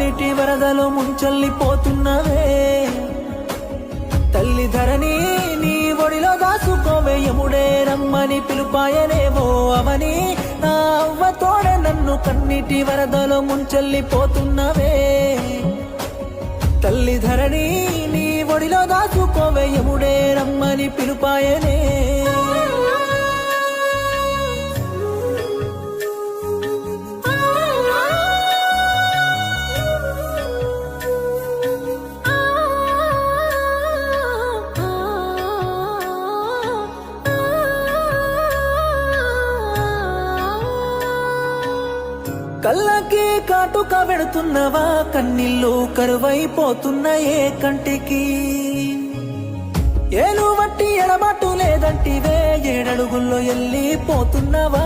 కన్నీటి వరదలో ముంచెల్లిపోతున్నవే తల్లి ధరణి నీ ఒడిలో దాసుకోవే యముడే రమ్మని పిలుపాయనేవో అవని నా అవ్వ తోడే నన్ను కన్నీటి వరదలో ముంచెల్లిపోతున్నవే తల్లి ధరణి నీ ఒడిలో దాసుకోవే యముడే రమ్మని పిలుపాయనే కళ్ళకి కాటుక పెడుతున్నవా కన్నీళ్ళు కరువైపోతున్నాయే కంటికి ఏలు వట్టి ఎడబాటు లేదంటివే ఏడడుగుల్లో వెళ్ళిపోతున్నవా